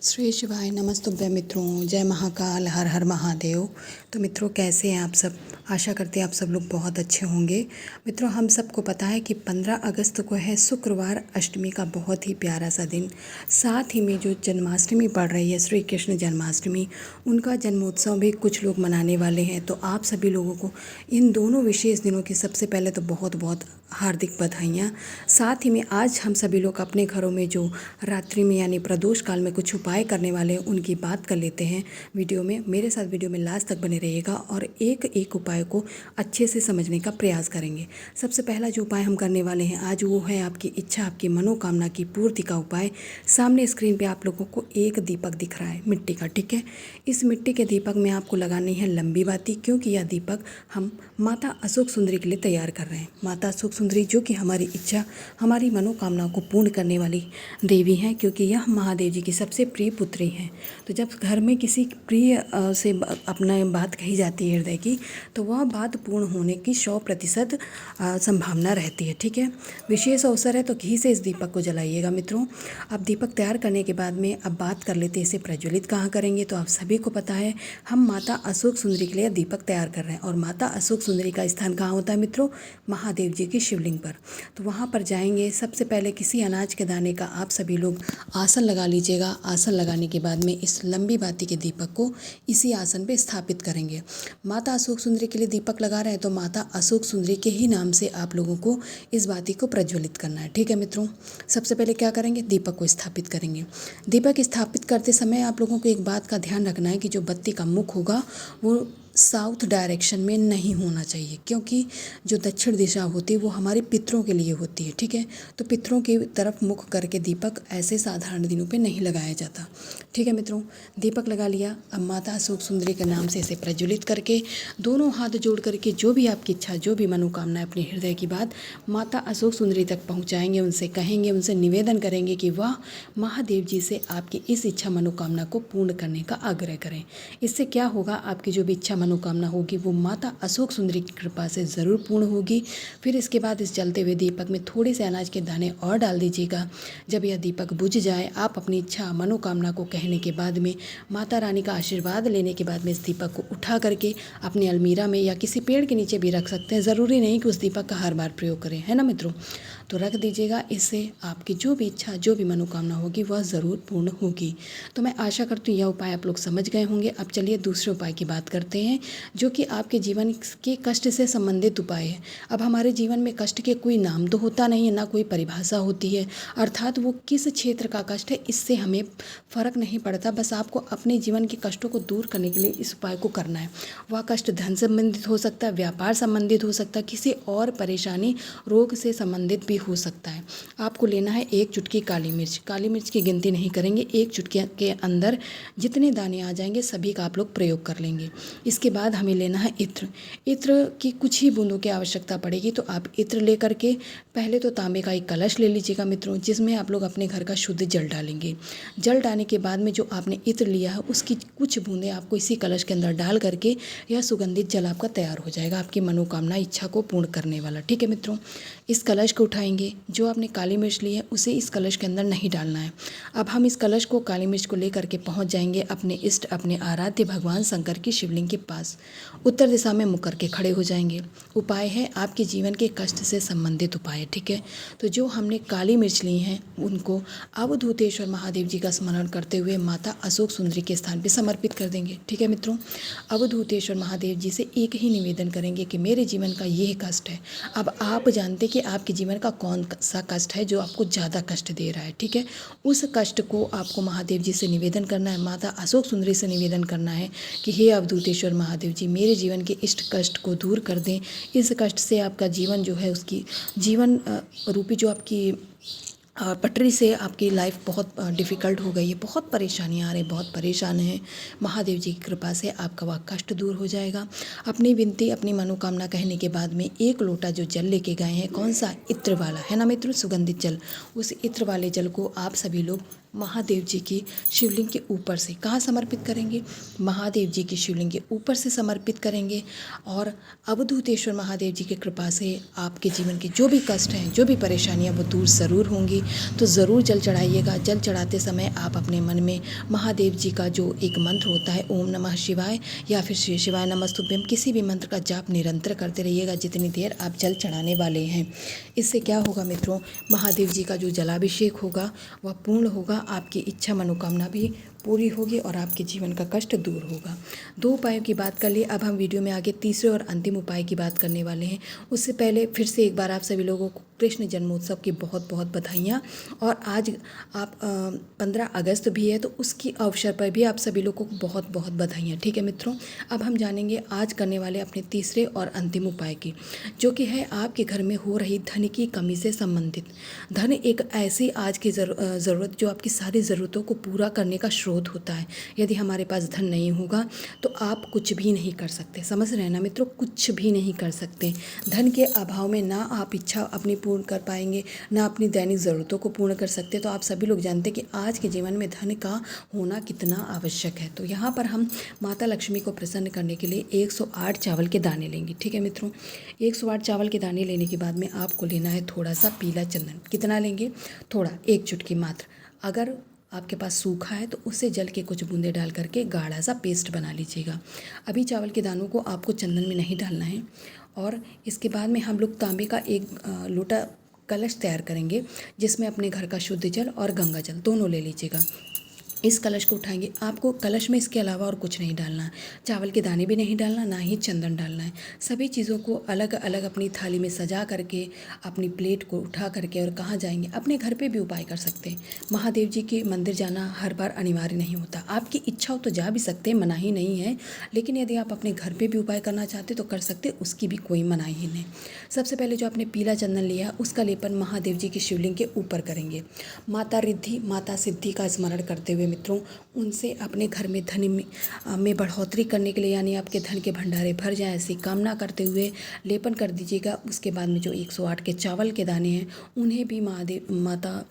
श्री शिवाय नमस्तुभ्य मित्रों, जय महाकाल, हर हर महादेव। तो मित्रों, कैसे हैं आप सब? आशा करते हैं आप सब लोग बहुत अच्छे होंगे। मित्रों, हम सबको पता है कि 15 अगस्त को है शुक्रवार, अष्टमी का बहुत ही प्यारा सा दिन। साथ ही में जो जन्माष्टमी पड़ रही है, श्री कृष्ण जन्माष्टमी, उनका जन्मोत्सव भी कुछ लोग मनाने वाले हैं। तो आप सभी लोगों को इन दोनों विशेष दिनों की सबसे पहले तो बहुत बहुत हार्दिक बधाइयाँ। साथ ही में आज हम सभी लोग अपने घरों में जो रात्रि में यानी प्रदोष काल में कुछ उपाय करने वाले हैं, उनकी बात कर लेते हैं वीडियो में। मेरे साथ वीडियो में लास्ट तक बने रहिएगा और एक एक उपाय को अच्छे से समझने का प्रयास करेंगे। सबसे पहला जो उपाय हम करने वाले हैं आज, वो है आपकी इच्छा, आपकी मनोकामना की पूर्ति का उपाय। सामने स्क्रीन पे आप लोगों को एक दीपक दिख रहा है मिट्टी का, ठीक है। इस मिट्टी के दीपक में आपको लगानी है लंबी बाती, क्योंकि यह दीपक हम माता अशोक सुंदरी के लिए तैयार कर रहे हैं। माता अशोक सुंदरी जो कि हमारी इच्छा, हमारी मनोकामना को पूर्ण करने वाली देवी हैं, क्योंकि यह महादेव जी की सबसे प्रिय पुत्री हैं। तो जब घर में किसी प्रिय से अपना बात कही जाती है हृदय की, तो वह बात पूर्ण होने की 100% संभावना रहती है, ठीक है। विशेष अवसर है तो घी से इस दीपक को जलाइएगा मित्रों। अब दीपक तैयार करने के बाद में अब बात कर लेते हैं इसे प्रज्वलित कहाँ करेंगे। तो आप सभी को पता है हम माता अशोक सुंदरी के लिए दीपक तैयार कर रहे हैं, और माता अशोक सुंदरी का स्थान कहाँ होता है मित्रों? महादेव जी की शिवलिंग पर। तो वहाँ पर जाएंगे, सबसे पहले किसी अनाज के दाने का आप सभी लोग आसन लगा लीजिएगा। आसन लगाने के बाद में इस लंबी बाती के दीपक को इसी आसन पे स्थापित करेंगे। माता अशोक सुंदरी के लिए दीपक लगा रहे हैं तो माता अशोक सुंदरी के ही नाम से आप लोगों को इस बाती को प्रज्वलित करना है, ठीक है मित्रों। सबसे पहले क्या करेंगे? दीपक को स्थापित करेंगे। दीपक स्थापित करते समय आप लोगों को एक बात का ध्यान रखना है कि जो बत्ती का मुख होगा वो साउथ डायरेक्शन में नहीं होना चाहिए, क्योंकि जो दक्षिण दिशा होती है वो हमारे पितरों के लिए होती है, ठीक है। तो पितरों की तरफ मुख करके दीपक ऐसे साधारण दिनों पे नहीं लगाया जाता, ठीक है मित्रों। दीपक लगा लिया। अब माता अशोक सुंदरी के नाम से इसे प्रज्वलित करके दोनों हाथ जोड़ करके जो भी आपकी इच्छा, जो भी मनोकामना है, अपने हृदय की बात माता अशोक सुंदरी तक पहुँचाएंगे। उनसे कहेंगे, उनसे निवेदन करेंगे कि वह महादेव जी से आपकी इस इच्छा मनोकामना को पूर्ण करने का आग्रह करें। इससे क्या होगा? आपकी जो भी इच्छा मनोकामना होगी वो माता अशोक सुंदरी की कृपा से ज़रूर पूर्ण होगी। फिर इसके बाद इस जलते हुए दीपक में थोड़े से अनाज के दाने और डाल दीजिएगा। जब यह दीपक बुझ जाए, आप अपनी इच्छा मनोकामना को कहने के बाद में, माता रानी का आशीर्वाद लेने के बाद में, इस दीपक को उठा करके अपनी अलमीरा में या किसी पेड़ के नीचे भी रख सकते हैं। ज़रूरी नहीं कि उस दीपक का हर बार प्रयोग करें, है ना मित्रों। तो रख दीजिएगा। इससे आपकी जो भी इच्छा, जो भी मनोकामना होगी वह ज़रूर पूर्ण होगी। तो मैं आशा करती हूँ यह उपाय आप लोग समझ गए होंगे। अब चलिए दूसरे उपाय की बात करते हैं, जो कि आपके जीवन के कष्ट से संबंधित उपाय है। अब हमारे जीवन में कष्ट के कोई नाम तो होता नहीं है, ना कोई परिभाषा होती है, अर्थात वो किस क्षेत्र का कष्ट है इससे हमें फ़र्क नहीं पड़ता। बस आपको अपने जीवन के कष्टों को दूर करने के लिए इस उपाय को करना है। वह कष्ट धन संबंधित हो सकता है, व्यापार संबंधित हो सकता है, किसी और परेशानी, रोग से संबंधित भी हो सकता है। आपको लेना है एक चुटकी काली मिर्च। काली मिर्च की गिनती नहीं करेंगे, एक चुटकी के अंदर जितने दाने आ जाएंगे सभी का आप लोग प्रयोग कर लेंगे। इसके बाद हमें लेना है इत्र। इत्र की कुछ ही बूंदों की आवश्यकता पड़ेगी। तो आप इत्र ले करके पहले तो तांबे का एक कलश ले लीजिएगा मित्रों, जिसमें आप लोग अपने घर का शुद्ध जल डालेंगे। जल डालने के बाद में जो आपने इत्र लिया है उसकी कुछ बूंदें आपको इसी कलश के अंदर डाल करके यह सुगंधित जल आपका तैयार हो जाएगा, आपकी मनोकामना इच्छा को पूर्ण करने वाला, ठीक है मित्रों। इस कलश को उठाएंगे, जो आपने काली मिर्च ली है उसे इस कलश के अंदर नहीं डालना है। अब हम इस कलश को, काली मिर्च को लेकर के पहुंच जाएंगे अपने इष्ट, अपने आराध्य भगवान शंकर की शिवलिंग के पास। उत्तर दिशा में मुख करके खड़े हो जाएंगे। उपाय है आपके जीवन के कष्ट से संबंधित उपाय, ठीक है। तो जो हमने काली मिर्च ली हैं उनको अवधूतेश्वर महादेव जी का स्मरण करते हुए माता अशोक सुंदरी के स्थान पर समर्पित कर देंगे, ठीक है मित्रों। अवधूतेश्वर महादेव जी से एक ही निवेदन करेंगे कि मेरे जीवन का यह कष्ट है। अब आप जानते कि आपके जीवन का कौन सा कष्ट है जो आपको ज़्यादा कष्ट दे रहा है, ठीक है। उस कष्ट को आपको महादेव जी से निवेदन करना है, माता अशोक सुंदरी से निवेदन करना है कि हे अवधूतेश्वर महादेव जी, मेरे जीवन के इष्ट कष्ट को दूर कर दें। इस कष्ट से आपका जीवन जो है, उसकी जीवन रूपी जो आपकी पटरी से आपकी लाइफ बहुत डिफ़िकल्ट हो गई है, बहुत परेशानियाँ आ रही, बहुत परेशान हैं। महादेव जी की कृपा से आपका वह कष्ट दूर हो जाएगा। अपनी विनती, अपनी मनोकामना कहने के बाद में एक लोटा जो जल लेके गए हैं, कौन सा? इत्र वाला, है ना मित्र, सुगंधित जल। उस इत्र वाले जल को आप सभी लोग महादेव जी की शिवलिंग के ऊपर से। कहाँ समर्पित करेंगे? महादेव जी की शिवलिंग के ऊपर से समर्पित करेंगे। और अवधूतेश्वर महादेव जी की कृपा से आपके जीवन के जो भी कष्ट हैं, जो भी परेशानियां, वो दूर ज़रूर होंगी। तो ज़रूर जल चढ़ाइएगा। जल चढ़ाते समय आप अपने मन में महादेव जी का जो एक मंत्र होता है, ओम नमः शिवाय या फिर श्री शिवाय नमस्तुभ्यम, किसी भी मंत्र का जाप निरंतर करते रहिएगा जितनी देर आप जल चढ़ाने वाले हैं। इससे क्या होगा मित्रों, महादेव जी का जो जलाभिषेक होगा वह पूर्ण होगा, आपकी इच्छा मनोकामना भी पूरी होगी और आपके जीवन का कष्ट दूर होगा। 2 उपायों की बात कर लिए। अब हम वीडियो में आगे तीसरे और अंतिम उपाय की बात करने वाले हैं। उससे पहले फिर से एक बार आप सभी लोगों को कृष्ण जन्मोत्सव की बहुत बहुत बधाइयाँ। और आज आप 15 अगस्त भी है, तो उसकी अवसर पर भी आप सभी लोगों को बहुत बहुत बधाइयाँ। ठीक है मित्रों, अब हम जानेंगे आज करने वाले अपने तीसरे और अंतिम उपाय की, जो कि है आपके घर में हो रही धन की कमी से संबंधित। धन एक ऐसी आज की ज़रूरत जो आपकी सारी ज़रूरतों को पूरा करने का स्रोत होता है। यदि हमारे पास धन नहीं होगा तो आप कुछ भी नहीं कर सकते। समझ रहे हैं ना मित्रों, कुछ भी नहीं कर सकते। धन के अभाव में ना आप इच्छा अपनी पूर्ण कर पाएंगे, ना अपनी दैनिक ज़रूरतों को पूर्ण कर सकते। तो आप सभी लोग जानते हैं कि आज के जीवन में धन का होना कितना आवश्यक है। तो यहाँ पर हम माता लक्ष्मी को प्रसन्न करने के लिए 108 चावल के दाने लेंगे। ठीक है मित्रों, 108 चावल के दाने लेने के बाद में आपको लेना है थोड़ा सा पीला चंदन। कितना लेंगे? थोड़ा, 1 चुटकी मात्र। अगर आपके पास सूखा है तो उससे जल के कुछ बूंदे डाल करके गाढ़ा सा पेस्ट बना लीजिएगा। अभी चावल के दानों को आपको चंदन में नहीं डालना है। और इसके बाद में हम लोग तांबे का एक लोटा कलश तैयार करेंगे, जिसमें अपने घर का शुद्ध जल और गंगा जल दोनों ले लीजिएगा। इस कलश को उठाएंगे। आपको कलश में इसके अलावा और कुछ नहीं डालना है। चावल के दाने भी नहीं डालना, ना ही चंदन डालना है। सभी चीज़ों को अलग अलग अपनी थाली में सजा करके, अपनी प्लेट को उठा करके, और कहाँ जाएंगे? अपने घर पे भी उपाय कर सकते हैं। महादेव जी के मंदिर जाना हर बार अनिवार्य नहीं होता। आपकी इच्छा हो तो जा भी सकते हैं, मनाही नहीं है। लेकिन यदि आप अपने घर पर भी उपाय करना चाहते तो कर सकते, उसकी भी कोई मनाही नहीं। सबसे पहले जो आपने पीला चंदन लिया है उसका लेपन महादेव जी की शिवलिंग के ऊपर करेंगे। माता रिद्धि, माता सिद्धि का स्मरण करते हुए मित्रों, उनसे अपने घर में धन में बढ़ोतरी करने के लिए, यानी आपके धन के भंडारे भर जाएं, ऐसी कामना करते हुए लेपन कर दीजिएगा। उसके बाद में जो 108 के चावल के दाने हैं उन्हें भी माता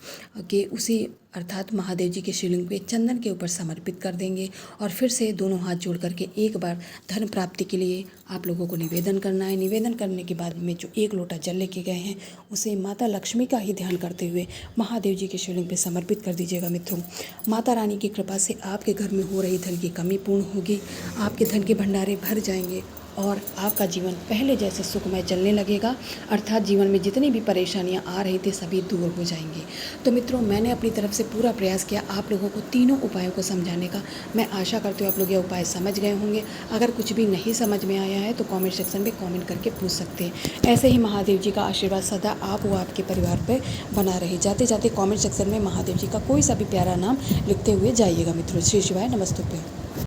के उसी अर्थात महादेव जी के शिवलिंग पे चंदन के ऊपर समर्पित कर देंगे। और फिर से दोनों हाथ जोड़ करके एक बार धन प्राप्ति के लिए आप लोगों को निवेदन करना है। निवेदन करने के बाद में जो 1 लोटा जल लेके गए हैं उसे माता लक्ष्मी का ही ध्यान करते हुए महादेव जी के शिवलिंग पे समर्पित कर दीजिएगा। मित्रों, माता रानी की कृपा से आपके घर में हो रही धन की कमी पूर्ण होगी, आपके धन के भंडारे भर जाएंगे और आपका जीवन पहले जैसे सुखमय चलने लगेगा। अर्थात जीवन में जितनी भी परेशानियां आ रही थी सभी दूर हो जाएंगी। तो मित्रों, मैंने अपनी तरफ से पूरा प्रयास किया आप लोगों को तीनों उपायों को समझाने का। मैं आशा करती हूँ आप लोग ये उपाय समझ गए होंगे। अगर कुछ भी नहीं समझ में आया है तो कमेंट सेक्शन में कमेंट करके पूछ सकते हैं। ऐसे ही महादेव जी का आशीर्वाद सदा आप व आपके परिवार पर बना रहे। जाते जाते कॉमेंट सेक्शन में महादेव जी का कोई सा भी प्यारा नाम लिखते हुए जाइएगा। मित्रों, श्री शिवाय नमस्तुभ्यं।